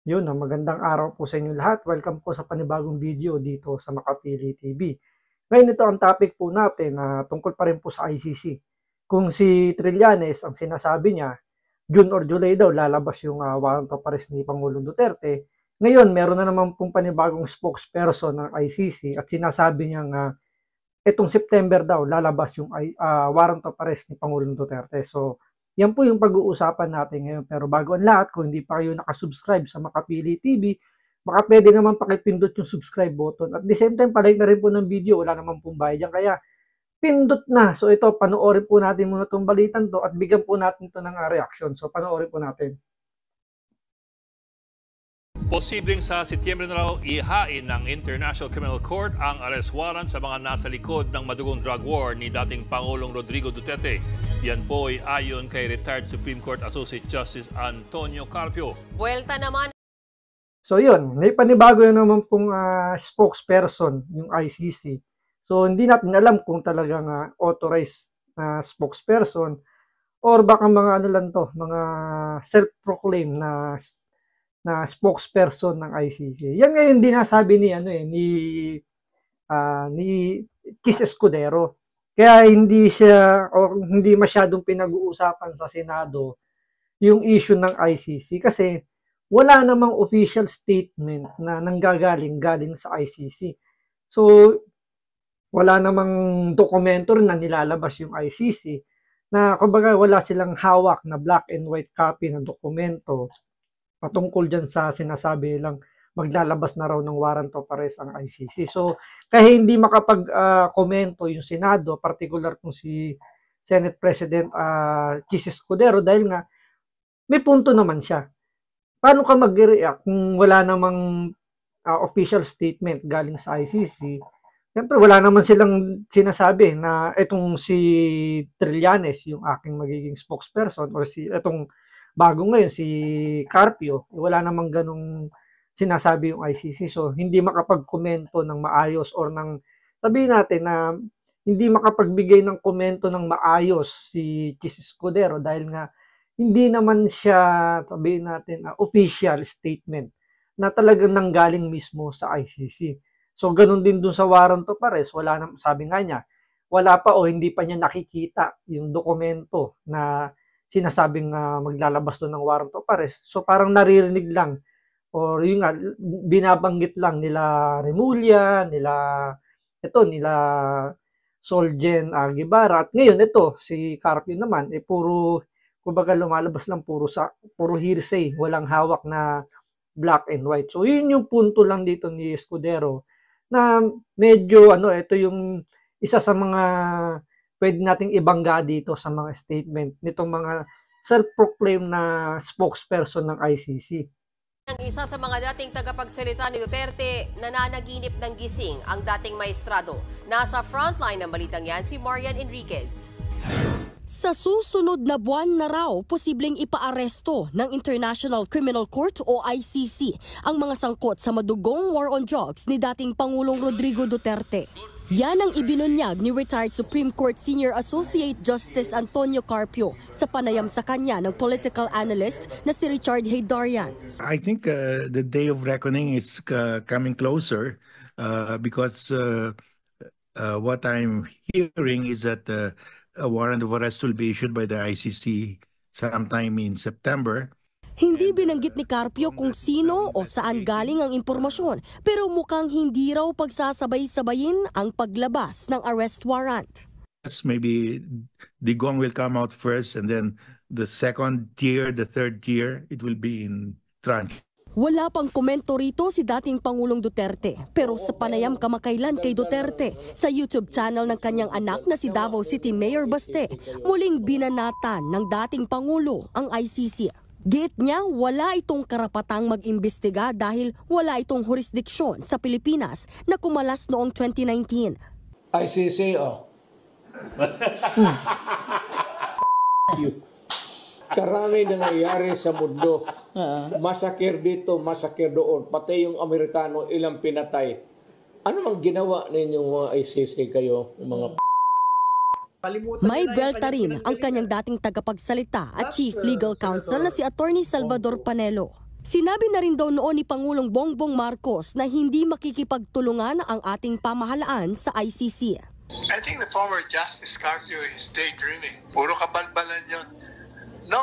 Yun, magandang araw po sa inyo lahat. Welcome po sa panibagong video dito sa Makapili TV. Ngayon ito ang topic po natin na tungkol pa rin po sa ICC. Kung si Trillanes ang sinasabi niya, June or July daw lalabas yung warrant of arrest ni Pangulong Duterte. Ngayon, meron na naman pong panibagong spokesperson ng ICC at sinasabi niya nga itong September daw lalabas yung warrant of arrest ni Pangulong Duterte. So, yan po yung pag-uusapan natin ngayon. Pero bago ang lahat, kung hindi pa kayo nakasubscribe sa Makapili TV, baka pwede naman pakipindot yung subscribe button. At the same time, palike na rin po ng video. Wala naman pong bayad yan. Kaya, pindot na. So ito, panoorin po natin muna itong balitan to at bigyan po natin ito ng reaction. So panoorin po natin. Posibleng sa Setyembre na raw ihain ng International Criminal Court ang arrest warrant sa mga nasa likod ng madugong drug war ni dating Pangulong Rodrigo Duterte. Yan po ay ayon kay retired Supreme Court Associate Justice Antonio Carpio. Buwelta naman. So yun, may panibago yun naman pong spokesperson, yung ICC. So hindi natin alam kung talagang authorized spokesperson or baka mga ano lang to, mga self-proclaimed na spokesperson ng ICC. Yan ngayon dinasabi ni ni Chis Escudero. Kaya hindi siya o hindi masyadong pinag-uusapan sa Senado yung issue ng ICC kasi wala namang official statement na galing sa ICC. So wala namang dokumento rin na nilalabas yung ICC na kumbaga wala silang hawak na black and white copy ng dokumento patungkol dyan sa sinasabi lang maglalabas na raw ng warrant of arrest ang ICC. So, kaya hindi makapag-komento yung Senado, particular kung si Senate President Chis Escudero dahil nga may punto naman siya. Paano ka mag-react kung wala namang official statement galing sa ICC? Siyempre, wala naman silang sinasabi na itong si Trillanes, yung aking magiging spokesperson, or itong bago ngayon si Carpio, wala namang ganong sinasabi yung ICC. So, hindi makapag-komento ng maayos or ng sabihin natin na hindi makapagbigay ng komento ng maayos si Chis Escudero dahil nga hindi naman siya, sabihin natin, official statement na talagang nanggaling mismo sa ICC. So, ganun din dun sa warrant of arrest, wala na, sabi nga niya, wala pa o hindi pa niya nakikita yung dokumento na sinasabing maglalabas doon ng warrant of arrest. So parang naririnig lang or yung nga binabanggit lang nila Remulla, nila Solgen Guevara. At ngayon ito si Carpio naman puro kumbaga lumalabas lang puro hearsay, walang hawak na black and white. So yun yung punto lang dito ni Escudero na medyo ito yung isa sa mga pwede nating ibangga dito sa mga statement nitong mga self-proclaimed na spokesperson ng ICC. Ang isa sa mga dating tagapagsalita ni Duterte, nananaginip ng gising ang dating maestrado. Nasa frontline ng balitang yan si Marian Enriquez. Sa susunod na buwan na raw, posibleng ipaaresto ng International Criminal Court o ICC ang mga sangkot sa madugong war on drugs ni dating Pangulong Rodrigo Duterte. Yan ang ibinunyag ni retired Supreme Court Senior Associate Justice Antonio Carpio sa panayam sa kanya ng political analyst na si Richard Heydarian. I think the day of reckoning is coming closer because what I'm hearing is that a warrant of arrest will be issued by the ICC sometime in September. Hindi binanggit ni Carpio kung sino o saan galing ang impormasyon, pero mukhang hindi raw pagsasabay-sabayin ang paglabas ng arrest warrant. Maybe Digong will come out first and then the second tier, the third tier, it will be in tranche. Wala pang komento rito si dating Pangulong Duterte, pero sa panayam kamakailan kay Duterte sa YouTube channel ng kanyang anak na si Davao City Mayor Baste, muling binanatan ng dating Pangulo ang ICC. Giit niya wala itong karapatang mag-imbestiga dahil wala itong jurisdiksyon sa Pilipinas na kumalas noong 2019. ICC, Karami nangyayari sa mundo. Masakir dito, masakir doon. Pati yung Amerikano, ilang pinatay. Ano mang ginawa ninyong mga ICC kayo, mga May belta rin ang kanyang dating tagapagsalita at Chief Legal Counsel na si Attorney Salvador Panelo. Sinabi na rin daw noon ni Pangulong Bongbong Marcos na hindi makikipagtulungan ang ating pamahalaan sa ICC. I think the former Justice Carpio is daydreaming. Puro kabalbalan yun. No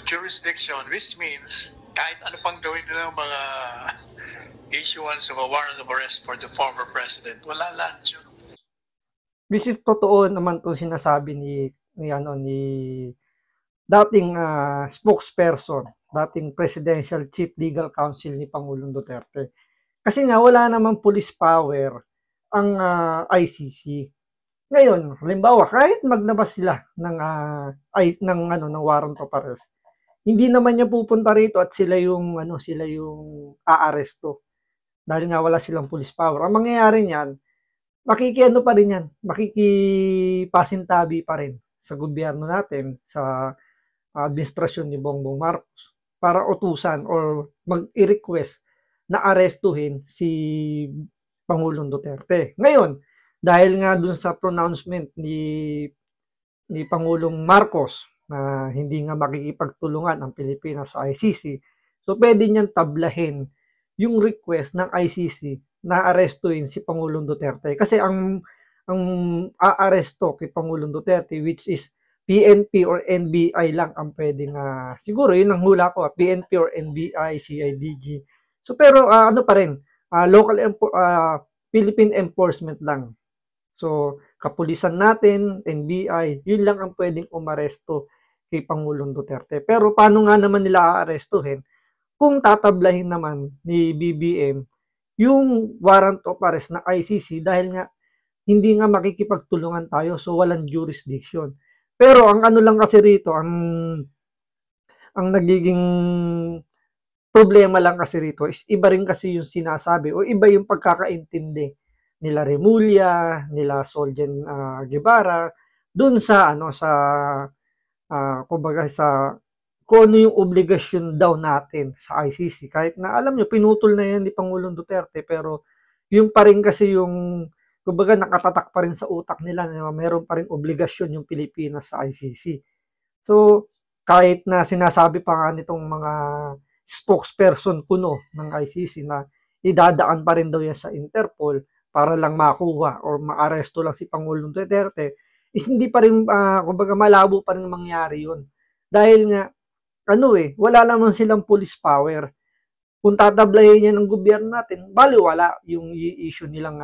jurisdiction, which means kahit ano pang gawin nila mga issuance of a warrant of arrest for the former president, wala lahat yun. Which is totoo naman itong sinasabi ni dating spokesperson, dating Presidential Chief Legal Counsel ni Pangulong Duterte. Kasi nga wala namang police power ang ICC. Ngayon, halimbawa, kahit maglabas sila ng warrant of arrest, hindi naman niya pupunta rito at sila yung aaresto. Dahil nga wala silang police power. Ang mangyayari niyan, makikipasintabi pa rin sa gobyerno natin, sa administrasyon ni Bongbong Marcos para utusan or mag-request na arestuhin si Pangulong Duterte. Ngayon, dahil nga dun sa pronouncement ni Pangulong Marcos na hindi nga makikipagtulungan ang Pilipinas sa ICC, so pwede niyang tablahin yung request ng ICC na arestuhin si Pangulong Duterte. Kasi ang aaresto kay Pangulong Duterte, which is PNP or NBI lang ang pwedeng, siguro yun ang hula ko, PNP or NBI, CIDG. So pero ano pa rin, local Philippine enforcement lang. So kapulisan natin, NBI, yun lang ang pwedeng umaresto kay Pangulong Duterte. Pero paano nga naman nila aarestuhin kung tatablahin naman ni BBM yung warrant of arrest na ICC dahil nga hindi nga makikipagtulungan tayo, so walang jurisdiction. Pero ang ano lang kasi rito, ang nagiging problema lang kasi rito is iba rin kasi yung sinasabi o iba yung pagkakaintindi nila Remulla, nila Solgen Guevara dun sa kumbaga sa kung ano yung obligasyon daw natin sa ICC. Kahit na alam nyo, pinutol na yan ni Pangulong Duterte, pero yung pa rin kasi yung kumbaga nakatatak pa rin sa utak nila na mayroon pa rin obligasyon yung Pilipinas sa ICC. So, kahit na sinasabi pa nga nitong mga spokesperson kuno ng ICC na idadaan pa rin daw yan sa Interpol para lang makuha or maaresto lang si Pangulong Duterte, is hindi pa rin, kumbaga malabo pa rin mangyari yun. Dahil nga, wala naman silang police power. Kung tatablahin niya ng gobyerno natin, baliwala yung i-issue nilang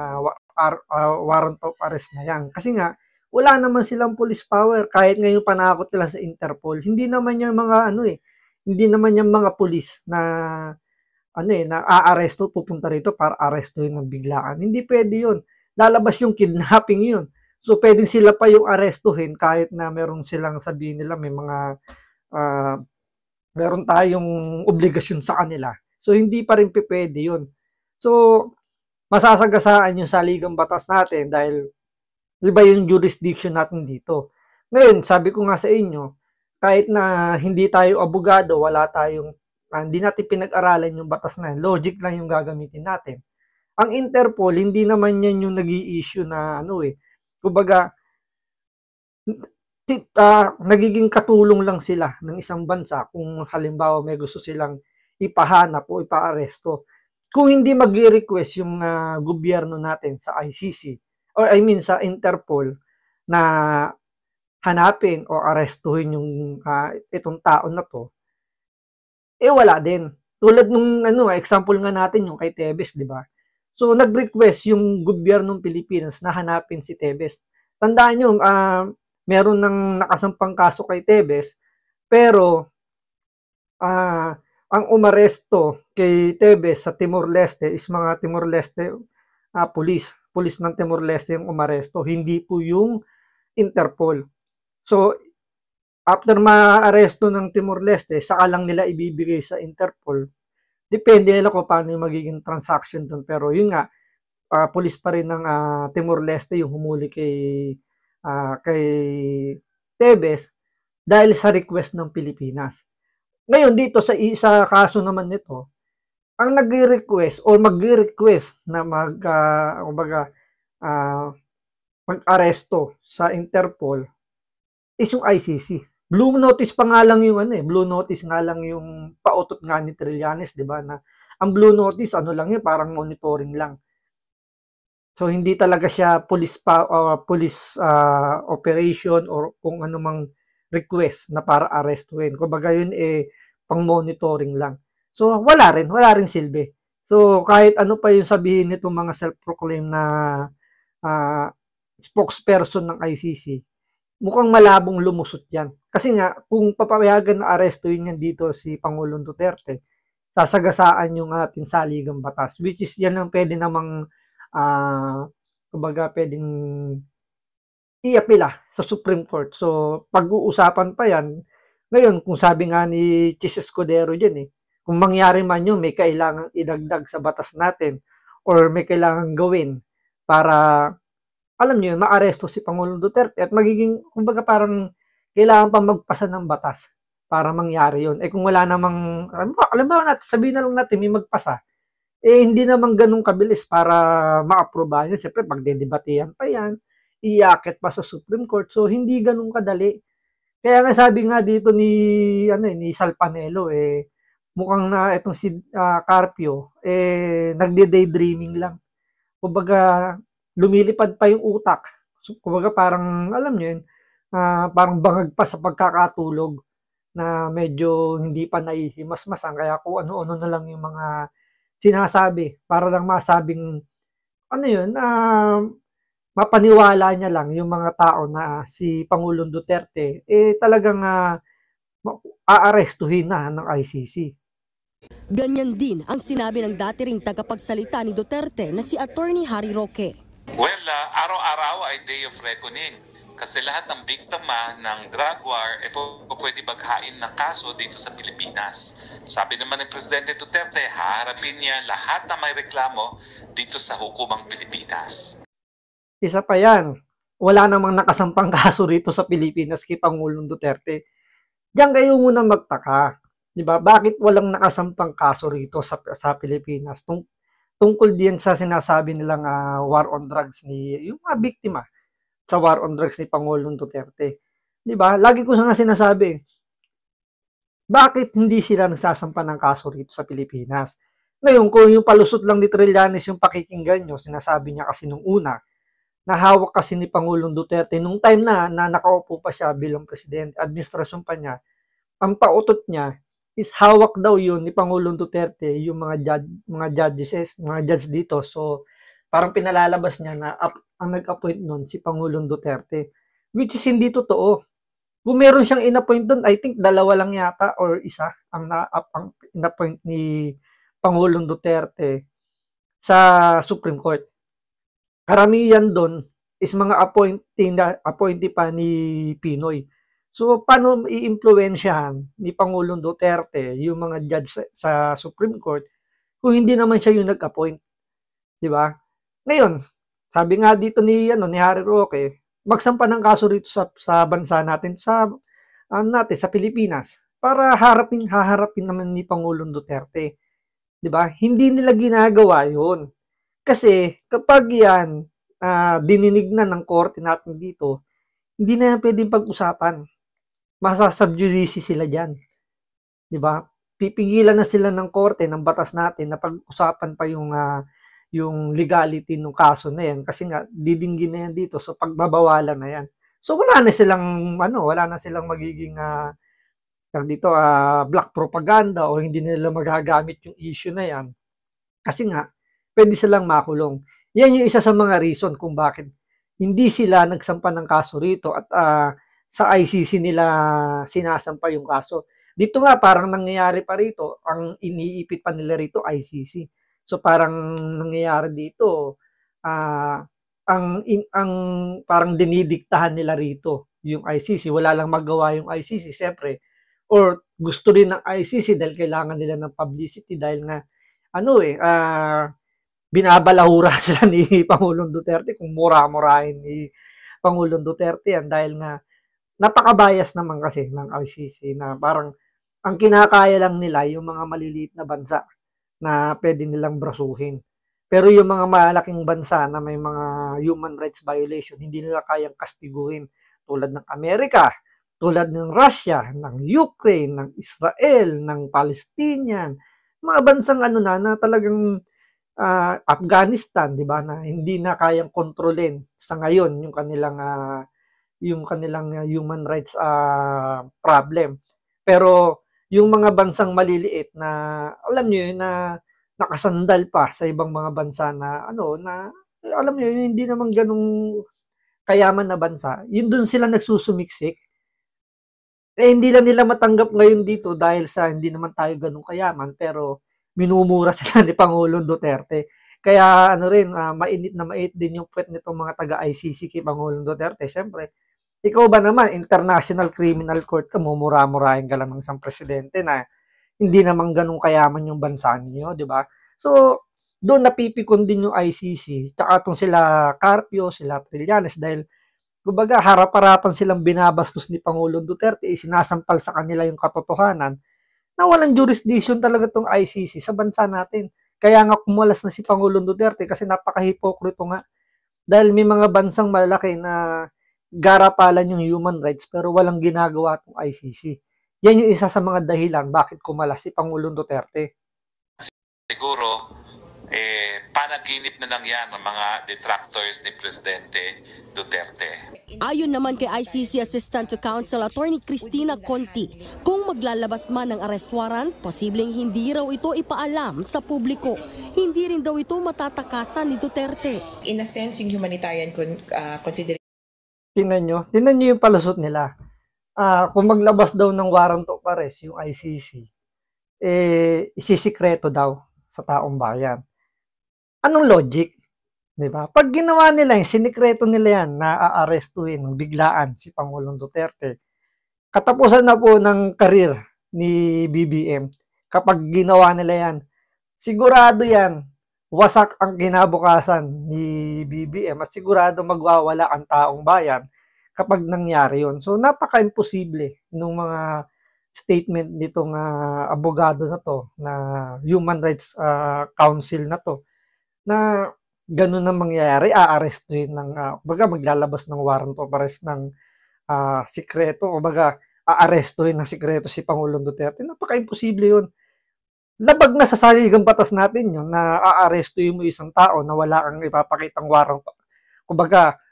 warrant of arrest na yan. Kasi nga, wala naman silang police power. Kahit ngayon panakot nila sa Interpol, hindi naman yung mga hindi naman yung mga police na na aaresto, pupunta rito para arestuhin ng biglaan. Hindi pwede yun. Lalabas yung kidnapping yun. So, pwedeng sila pa yung arestuhin kahit na meron silang sabihin nila may mga meron tayong obligasyon sa kanila. So, hindi pa rin pwede yun. So, masasagasaan yung saligang batas natin dahil iba yung jurisdiction natin dito. Ngayon, sabi ko nga sa inyo, kahit na hindi tayo abogado, hindi natin pinag-aralan yung batas na yan, logic lang yung gagamitin natin. Ang Interpol, hindi naman yan yung nag-i-issue na kumbaga, nagiging katulong lang sila ng isang bansa kung halimbawa may gusto silang ipahanap o ipaaresto. Kung hindi mag-request yung gobyerno natin sa ICC, or sa Interpol, na hanapin o arestuhin yung itong tao na to, wala din. Tulad nung example nga natin yung kay Tebes, di ba? So, nag-request yung gobyernong Pilipinas na hanapin si Tebes. Tandaan nyo, meron ng nakasampang kaso kay Tebes, pero ang umaresto kay Tebes sa Timor-Leste is mga Timor-Leste pulis ng Timor-Leste yung umaresto, hindi po yung Interpol. So, after ma-aresto ng Timor-Leste, saka lang nila ibibigay sa Interpol. Depende nila kung paano yung magiging transaction dun. Pero yun nga, pulis pa rin ng Timor-Leste yung humuli kay Tebes dahil sa request ng Pilipinas. Ngayon dito sa kaso naman nito, ang nagre-request o magre-request na mag-aresto sa Interpol is yung ICC. Blue notice pa nga lang yung ano eh, blue notice nga lang yung pautot nga ni Trillanes, 'di ba? Na ang blue notice ano lang yun, parang monitoring lang. So hindi talaga siya police operation or kung ano mang request na para arestuhin. Kumbaga yun eh pang monitoring lang. So wala rin silbi. So kahit ano pa yung sabihin nitong mga self-proclaim na ah, spokesperson ng ICC, mukhang malabong lumusot yan. Kasi nga, kung papayagan na arestuhin yan dito si Pangulong Duterte, sasagasaan yung ating saligang batas, which is yan ang pwede namang, kumbaga pwedeng iapila sa Supreme Court. So, pag-uusapan pa yan, ngayon, kung sabi nga ni Chis Escudero dyan kung mangyari man yun, may kailangang idagdag sa batas natin or may kailangang gawin para alam niyo yun, maaresto si Pangulong Duterte at magiging, kumbaga parang kailangan pa magpasa ng batas para mangyari yun. Kung wala namang, alam mo natin, sabihin na lang natin may magpasa, hindi naman ganun kabilis para ma-aprobahan yan. Siyempre, pagdedebatehan pa yan, iakit pa sa Supreme Court. So, hindi ganun kadali. Kaya nga sabi nga dito ni Sal Panelo, mukhang na itong si Carpio, nagde-daydreaming lang. Kumbaga, lumilipad pa yung utak. So, kumbaga parang, alam nyo yun, parang bangag pa sa pagkakatulog na medyo hindi pa naihimasmasan. Kaya kung ano-ano na lang yung mga sinasabi para lang masabing, ano yun, mapaniwala niya lang yung mga tao na si Pangulong Duterte, talagang aarestuhin na ng ICC. Ganyan din ang sinabi ng dati ring tagapagsalita ni Duterte na si Attorney Harry Roque. Well, araw-araw ay day of reckoning. Kasi lahat ng biktima ng drug war pwede maghain ng kaso dito sa Pilipinas. Sabi naman ng Presidente Duterte, haharapin niya lahat na may reklamo dito sa hukumang Pilipinas. Isa pa yan, wala namang nakasampang kaso rito sa Pilipinas kay Pangulong Duterte. Diyan kayo muna magtaka. Diba? Bakit walang nakasampang kaso rito sa Pilipinas? Tungkol din sa sinasabi nilang war on drugs ni yung mga biktima sa war on drugs ni Pangulong Duterte. 'Di ba? Lagi ko nga sinasabi, bakit hindi sila nagsasampa ng kaso rito sa Pilipinas? Ngayon, kung yung palusot lang ni Trillanes yung pakikinggan nyo, sinasabi niya kasi nung una, na hawak kasi ni Pangulong Duterte, nung time na nakaupo pa siya bilang presidente, administrasyon pa niya, ang pautot niya is hawak daw yun ni Pangulong Duterte yung mga judges dito. So, parang pinalalabas niya na ang nag-appoint nun si Pangulong Duterte. Which is hindi totoo. Kung meron siyang in-appoint doon, I think dalawa lang yata or isa ang in-appoint ni Pangulong Duterte sa Supreme Court. Karamihan doon is mga appointee pa ni Pinoy. So, paano i-impluwensyahan ni Pangulong Duterte yung mga judge sa Supreme Court kung hindi naman siya yung nag-appoint? Di ba? Ngayon, sabi nga dito ni Harry Roque, magsampa ng kaso rito sa bansa natin, sa Pilipinas, para haharapin naman ni Pangulong Duterte. Di ba? Hindi nila ginagawa yun. Kasi kapag yan dininig na ng korte natin dito, hindi na yan pwedeng pag-usapan. Masasubjudice sila dyan. Di ba? Pipigilan na sila ng korte, ng batas natin na pag-usapan pa yung legality ng kaso na yan kasi nga didinggin na yan dito, so pagbabawalan na yan. So wala na silang magiging black propaganda o hindi nila magagamit yung issue na yan. Kasi nga pwede silang makulong. Yan yung isa sa mga reason kung bakit hindi sila nagsampa ng kaso rito at sa ICC nila sinasampa yung kaso. Dito nga parang nangyayari pa rito, ang iniipit pa nila rito ICC. So parang nangyayari dito, ang parang dinidiktahan nila rito yung ICC. Wala lang magawa yung ICC, siyempre. Or gusto rin ng ICC dahil kailangan nila ng publicity dahil nga binabalahura sila ni Pangulong Duterte kung mura-murahin ni Pangulong Duterte yan dahil nga napaka-bias naman kasi ng ICC na parang ang kinakaya lang nila yung mga maliliit na bansa na pwede nilang brasuhin. Pero yung mga malaking bansa na may mga human rights violation, hindi nila kayang kastiguhin tulad ng Amerika, tulad ng Russia, ng Ukraine, ng Israel, ng Palestinian, mga bansang na talagang Afghanistan, di ba, na hindi na kayang kontrolin sa ngayon yung kanilang human rights problem. Pero yung mga bansang maliliit na alam niyo yun, na nakasandal pa sa ibang mga bansa na alam niyo yun, hindi naman ganung kayaman na bansa, yun dun sila nagsusumiksik. Hindi lang nila matanggap ngayon dito dahil sa hindi naman tayo ganun kayaman, pero minumura sila ni Pangulong Duterte. Kaya mainit na mainit din yung puwet nitong mga taga-ICC kay Pangulong Duterte. Siyempre, ikaw ba naman, International Criminal Court ka, mumura-murahin ka lang ng isang presidente na hindi naman ganun kayaman yung bansa niyo, di ba? So, doon napipikon din yung ICC, tsaka itong sila Carpio, sila Trillanes, dahil kumbaga harap-harapan silang binabastos ni Pangulong Duterte, sinasampal sa kanila yung katotohanan na walang jurisdiction talaga itong ICC sa bansa natin. Kaya nga kumulas na si Pangulong Duterte kasi napaka-hipokrito nga. Dahil may mga bansang malaki na garapalan yung human rights pero walang ginagawa itong ICC. Yan yung isa sa mga dahilan bakit kumalas si Pangulong Duterte. Siguro, panaginip na lang yan ng mga detractors ni Presidente Duterte. Ayon naman kay ICC Assistant to Counsel Attorney Cristina Conti, kung maglalabas man ng arrest warrant, posibleng hindi raw ito ipaalam sa publiko. Hindi rin daw ito matatakasan ni Duterte. In a sense, yung humanitarian consideration. Tingnan nyo yung palusot nila. Kung maglabas daw ng warrant of arrest yung ICC, isisikreto daw sa taong bayan. Anong logic? Diba? Pag ginawa nila yung sinikreto nila yan na aarestuhin ng biglaan si Pangulong Duterte, katapusan na po ng karir ni BBM. Kapag ginawa nila yan, sigurado yan, wasak ang kinabukasan ni BBM at sigurado magwawala ang taong bayan kapag nangyari yun. So, napaka-imposible nung mga statement nitong abogado na to, na Human Rights Council na to, na ganun ang mangyayari, aarestuhin maglalabas ng warrant of arrest ng sikreto, aarestuhin ng sikreto si Pangulong Duterte. Napaka-imposible yun. Labag na sa saligang batas natin yun, na aarestuhin mo isang tao na wala kang ipapakitang warrant.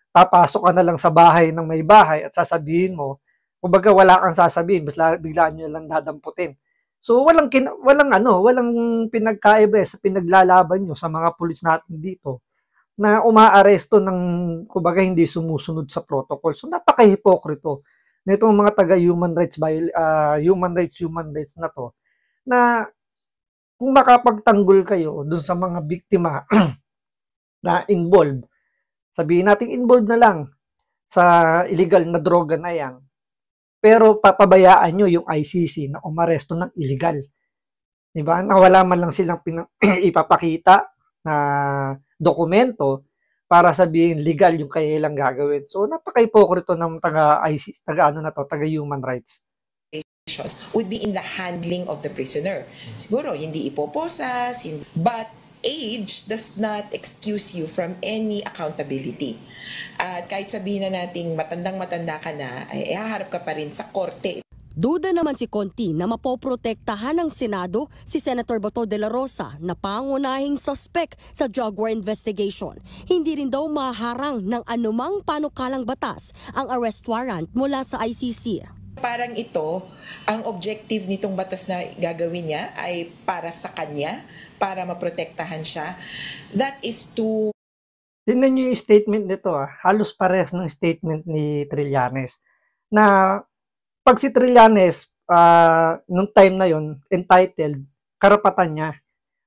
Papasok ka na lang sa bahay ng may bahay at sasabihin mo, wala kang sasabihin, biglaan nyo lang dadamputin. So walang pinagkaiba sa pinaglalaban nyo sa mga pulis natin dito na umaaresto ng hindi sumusunod sa protocol. So napaka-hipokrito nitong mga taga human rights na to, na kung makapagtanggol kayo dun sa mga biktima na involved, sabihin natin involved na lang sa illegal na droga na yan, pero papabayaan nyo yung ICC na umaresto ng illegal. Diba? Na wala man lang silang ipapakita na dokumento para sabihin legal yung kailang gagawin. So napaka-hipokrito ng taga-ICC, taga-human rights. Would be in the handling of the prisoner. Siguro, hindi ipoposas, but age does not excuse you from any accountability. At kahit sabihin na nating matandang-matanda ka na, ay haharap ka pa rin sa korte. Duda naman si Conti na mapoprotektahan ng Senado si Senator Bato de la Rosa na pangunahing suspect sa drug war investigation. Hindi rin daw maharang ng anumang panukalang batas ang arrest warrant mula sa ICC. Parang ito, ang objective nitong batas na gagawin niya ay para sa kanya, para maprotektahan siya. That is to... Tingnan niyo yung statement nito. Halos parehas ng statement ni Trillanes. Na pag si Trillanes, nung time na yon entitled, karapatan niya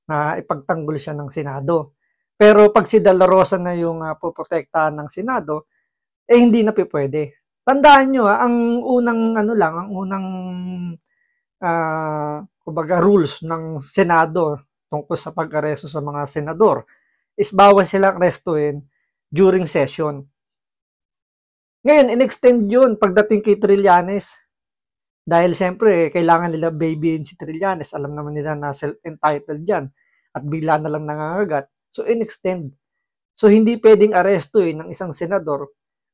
na ipagtanggol siya ng Senado. Pero pag si De La Rosa na yung poprotektahan ng Senado, hindi na pwede. Tandaan nyo, ang unang rules ng Senado tungkol sa pag-aresto sa mga senador is bawal silang arestuhin during session. Ngayon, in-extend yun pagdating kay Trillanes. Dahil siyempre, kailangan nila babyin si Trillanes. Alam naman nila na self-entitled dyan. At bigla na lang nangangagat. So, in-extend. So, hindi pwedeng arestuhin ng isang senador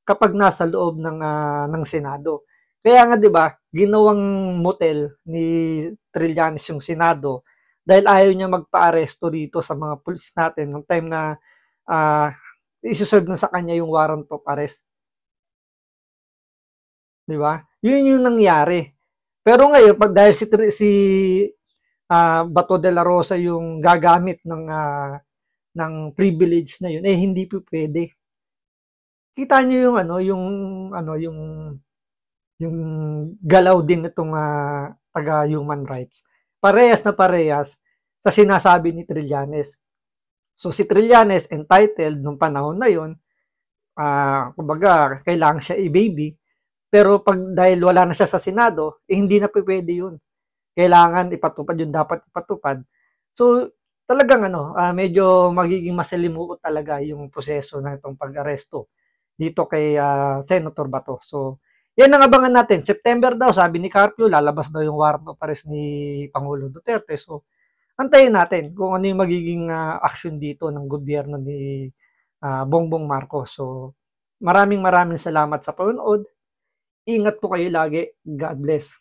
kapag nasa loob ng Senado. Kaya nga 'di ba, ginawang motel ni Trillanes yung Senado dahil ayaw niya magpa-aresto dito sa mga pulis natin nung time na ise-serve na sa kanya yung warrant of arrest. 'Di ba? Yun yung nangyari. Pero ngayon pag dahil si Bato de la Rosa yung gagamit ng privilege na yun, eh hindi po pwede. Kita niyo yung yung galaw din nitong taga human rights. Parehas na parehas sa sinasabi ni Trillanes. So si Trillanes entitled nung panahon na yun, kumbaga kailangan siya i-baby, pero pag dahil wala na siya sa Senado, eh hindi na pwede yun. Kailangan ipatupad yung dapat ipatupad. So talagang medyo magiging masalimuot talaga yung proseso na itong pag-aresto dito kay Senator Bato. So yan ang abangan natin. September daw, sabi ni Carpio, lalabas daw yung warrant of arrest ni Pangulo Duterte. So, antayin natin kung ano yung magiging action dito ng gobyerno ni Bongbong Marcos. So, maraming salamat sa panonood. Ingat po kayo lagi. God bless.